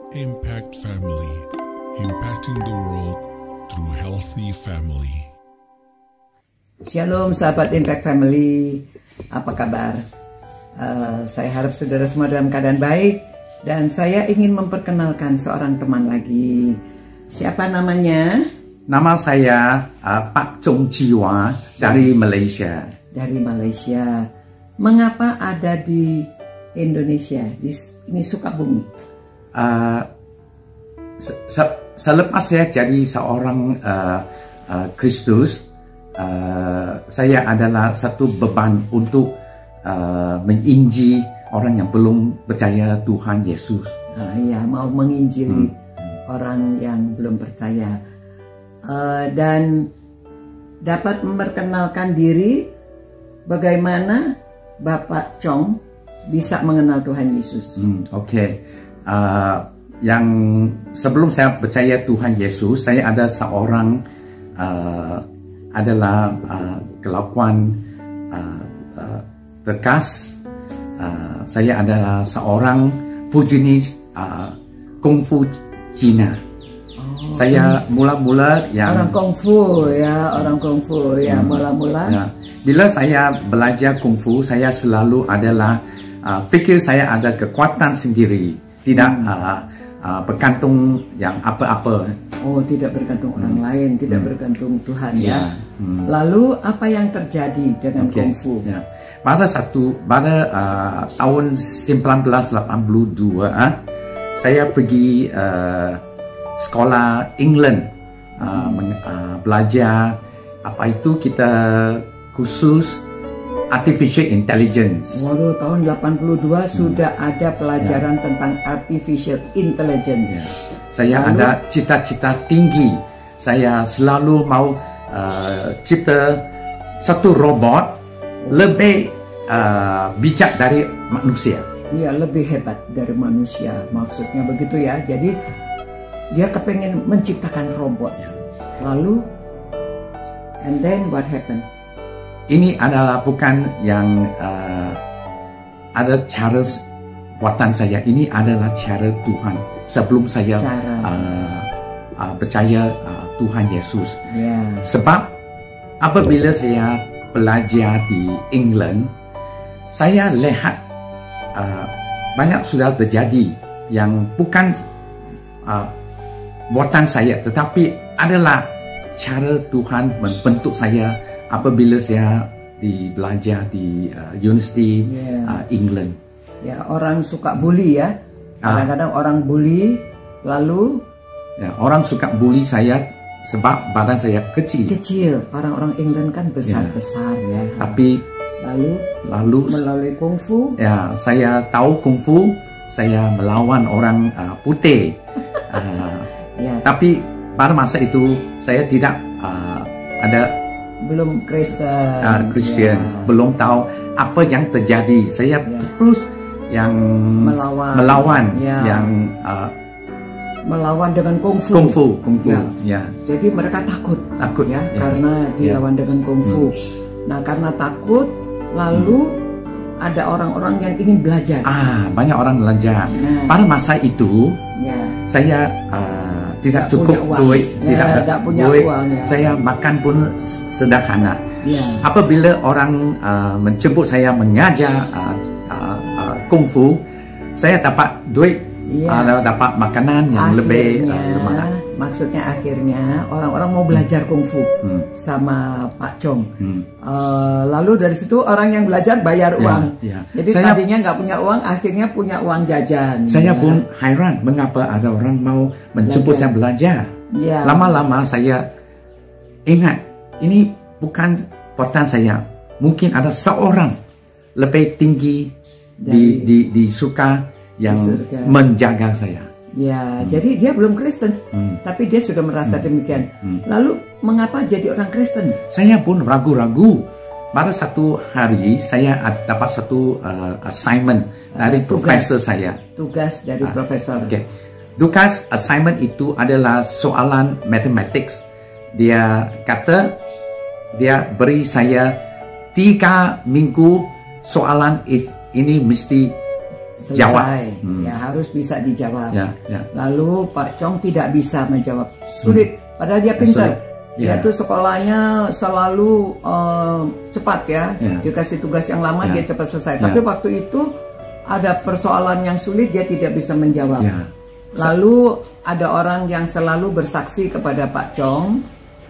Impact Family, impacting the world through healthy family. Shalom sahabat Impact Family, apa kabar? Saya harap saudara semua dalam keadaan baik, dan saya ingin memperkenalkan seorang teman lagi. Siapa namanya? Nama saya Pak Chong Jiwa dari Malaysia. Dari Malaysia. Mengapa ada di Indonesia, ini Sukabumi? Selepas saya jadi seorang Kristus, saya adalah satu beban untuk menginjil orang yang belum percaya Tuhan Yesus. Ya, mau menginjili orang yang belum percaya, dan dapat memperkenalkan diri bagaimana Bapak Chong bisa mengenal Tuhan Yesus. Oke. Yang sebelum saya percaya Tuhan Yesus, saya ada seorang adalah kelakuan tegas. Saya adalah seorang pujinis kungfu Cina. Saya mula-mula yang orang kungfu ya, mula-mula. Ya. Bila saya belajar kungfu, saya selalu adalah pikir saya ada kekuatan sendiri, tidak bergantung yang apa-apa. Oh, tidak bergantung orang lain, tidak bergantung Tuhan ya. Lalu apa yang terjadi dengan kungfu? Ya. Pada tahun 1982, saya pergi sekolah England, belajar apa itu kita khusus Artificial Intelligence. Waduh, tahun 82 sudah ada pelajaran tentang Artificial Intelligence. Ya. Saya ada cita-cita tinggi. Saya selalu mau cipta satu robot lebih bijak dari manusia. Iya, lebih hebat dari manusia. Maksudnya begitu ya. Jadi dia kepengen menciptakan robot. Lalu, and then what happened? Ini adalah bukan yang ada cara buatan saya. Ini adalah cara Tuhan sebelum saya percaya Tuhan Yesus. Yeah. Sebab apabila saya belajar di England, saya lihat banyak sudah terjadi yang bukan buatan saya, tetapi adalah cara Tuhan membentuk saya apabila saya belajar di University England. Ya, orang suka bully ya. Kadang-kadang orang bully, lalu orang suka bully saya sebab badan saya kecil. Kecil. Orang-orang England kan besar-besar ya. Tapi lalu melalui kungfu, ya, saya tahu kungfu, saya melawan orang putih. Tapi pada masa itu saya tidak belum Kristen, belum tahu apa yang terjadi. Saya terus yang melawan dengan kungfu. Ya. Jadi mereka takut ya, karena dilawan dengan kungfu. Nah, karena takut, lalu ada orang-orang yang ingin belajar. Banyak orang belajar. Pada masa itu saya tidak cukup duit, tidak punya uang. Saya makan pun sederhana. Apabila orang menjemput saya mengajar kungfu, saya dapat duit, dapat makanan yang lebih gimana. Maksudnya akhirnya orang-orang mau belajar kungfu sama Pak Chong. Lalu dari situ orang yang belajar bayar uang. Jadi tadinya nggak punya uang, akhirnya punya uang jajan. Saya pun heran mengapa ada orang mau menjemput saya belajar. Lama-lama saya ingat, ini bukan buatan saya. Mungkin ada seorang lebih tinggi di surga yang menjaga saya. Jadi dia belum Kristen, tapi dia sudah merasa demikian. Lalu mengapa jadi orang Kristen? Saya pun ragu-ragu. Pada satu hari saya dapat satu assignment dari profesor saya. Tugas dari profesor. Tugas assignment itu adalah soalan mathematics. Dia kata dia beri saya 3 minggu soalan ini mesti selesai, ya harus bisa dijawab. Lalu Pak Chong tidak bisa menjawab, sulit, padahal dia pintar. Dia tuh sekolahnya selalu cepat ya, dikasih tugas yang lama dia cepat selesai. Tapi waktu itu ada persoalan yang sulit, dia tidak bisa menjawab. Lalu ada orang yang selalu bersaksi kepada Pak Chong,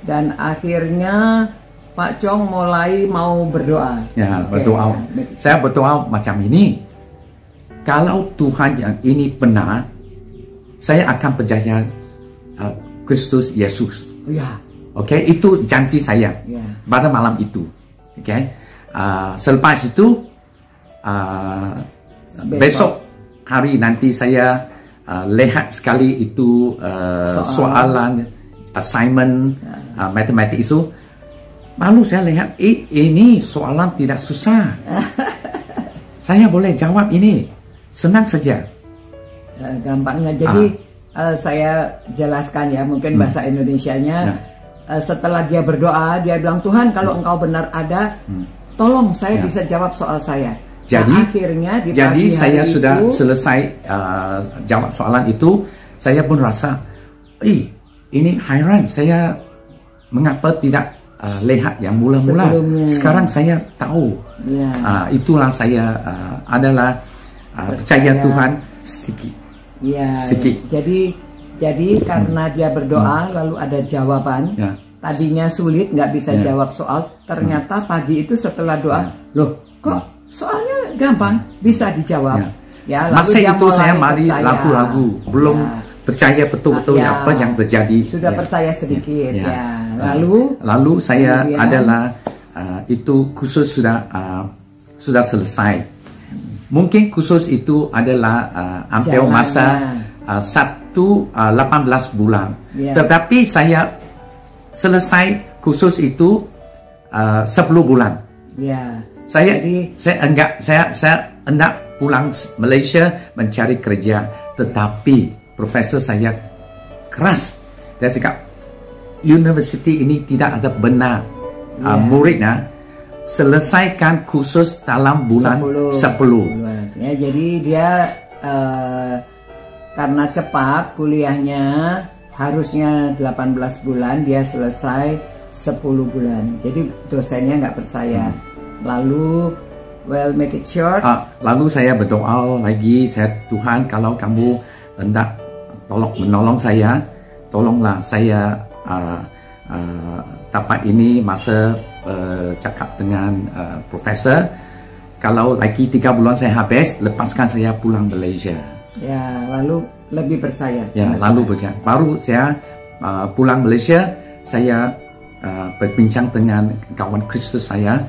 dan akhirnya Pak Chong mulai mau berdoa. Berdoa. Saya berdoa macam ini. Kalau Tuhan yang ini benar, saya akan percaya Kristus Yesus. Oke, itu janji saya pada malam itu. Oke, selepas itu besok hari nanti saya lihat sekali itu soalan assignment matematik itu. Lalu saya lihat ini soalan tidak susah. Saya boleh jawab ini, senang saja. Gampangnya. Jadi saya jelaskan ya, mungkin bahasa Indonesianya. Setelah dia berdoa, dia bilang, Tuhan kalau Engkau benar ada, tolong saya bisa jawab soal saya. Jadi, akhirnya di jadi saya sudah selesai jawab soalan itu. Saya pun rasa, ini heran, saya mengapa tidak lihat yang mula-mula. Sekarang saya tahu. Itulah saya adalah percaya Tuhan sedikit. Sedikit. Jadi karena dia berdoa lalu ada jawaban. Tadinya sulit, nggak bisa jawab soal. Ternyata pagi itu setelah doa, loh kok soalnya gampang, bisa dijawab. Lalu masa itu saya mari ragu-ragu, belum percaya betul-betul apa yang terjadi. Sudah percaya sedikit. Lalu saya adalah itu khusus sudah selesai. Mungkin khusus itu adalah hampir masa 18 bulan. Tetapi saya selesai khusus itu 10 bulan. Saya hendak pulang Malaysia mencari kerja, tetapi profesor saya keras. Dia cakap, universiti ini tidak ada benar muridnya. Selesaikan khusus dalam bulan 10. Jadi dia karena cepat kuliahnya harusnya 18 bulan, dia selesai 10 bulan. Jadi dosennya nggak percaya. Lalu make it short. Lalu saya berdoa lagi, Tuhan kalau kamu hendak menolong saya, tolonglah saya dapat ini masa cakap dengan profesor. Kalau lagi 3 bulan saya habis, lepaskan saya pulang Malaysia. Lalu lebih percaya. Lalu percaya. Baru saya pulang Malaysia, saya berbincang dengan kawan Kristus saya.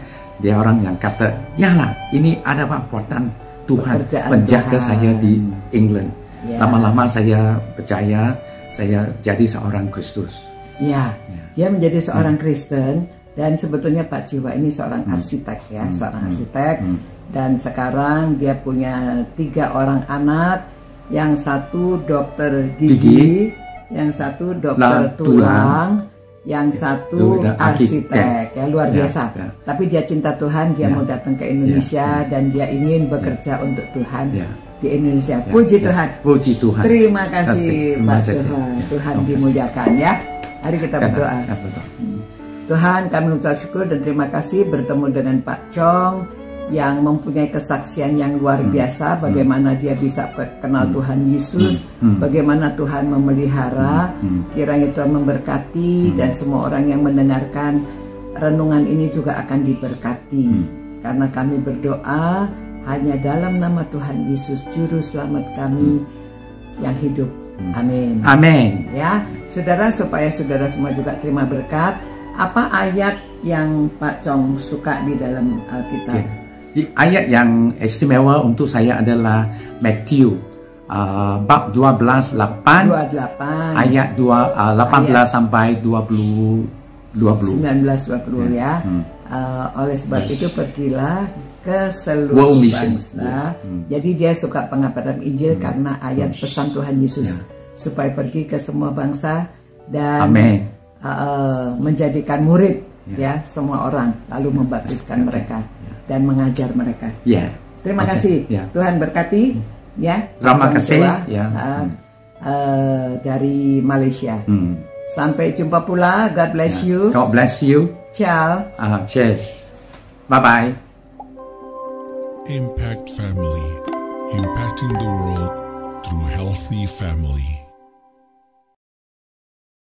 Dia orang yang kata, yalah ini ada perbuatan Tuhan menjaga saya di England. Lama-lama saya percaya, saya jadi seorang Kristus. Dia menjadi seorang Kristen, dan sebetulnya Pak Jiwa ini seorang arsitek ya, seorang arsitek. Dan sekarang dia punya 3 orang anak, yang satu dokter gigi, yang satu dokter tulang, yang satu arsitek. Luar biasa. Tapi dia cinta Tuhan, dia mau datang ke Indonesia dan dia ingin bekerja untuk Tuhan di Indonesia. Puji Tuhan. Puji Tuhan. Terima kasih Pak Tuhan. Tuhan dimuliakan ya. Mari kita berdoa. Tuhan, kami mengucap syukur dan terima kasih bertemu dengan Pak Chong yang mempunyai kesaksian yang luar biasa, bagaimana dia bisa kenal Tuhan Yesus, bagaimana Tuhan memelihara. Kiranya Tuhan memberkati dan semua orang yang mendengarkan renungan ini juga akan diberkati. Karena kami berdoa hanya dalam nama Tuhan Yesus, Juru Selamat kami yang hidup. Amin. Amin. Ya, saudara, supaya saudara semua juga terima berkat. Apa ayat yang Pak Chong suka di dalam Alkitab? Ayat yang istimewa untuk saya adalah Matthew bab 28 ayat 18 sampai 19-20 ya. Oleh sebab itu pergilah ke seluruh bangsa. Jadi dia suka pengabaran Injil karena ayat pesan Tuhan Yesus supaya pergi ke semua bangsa dan menjadikan murid ya semua orang, lalu membaptiskan mereka dan mengajar mereka. Terima kasih. Tuhan berkati. Ya. Terima kasih. Dari Malaysia. Sampai jumpa pula. God bless you. God bless you. Ciao. Cheers. Bye bye. Impact Family, impacting the world through healthy family.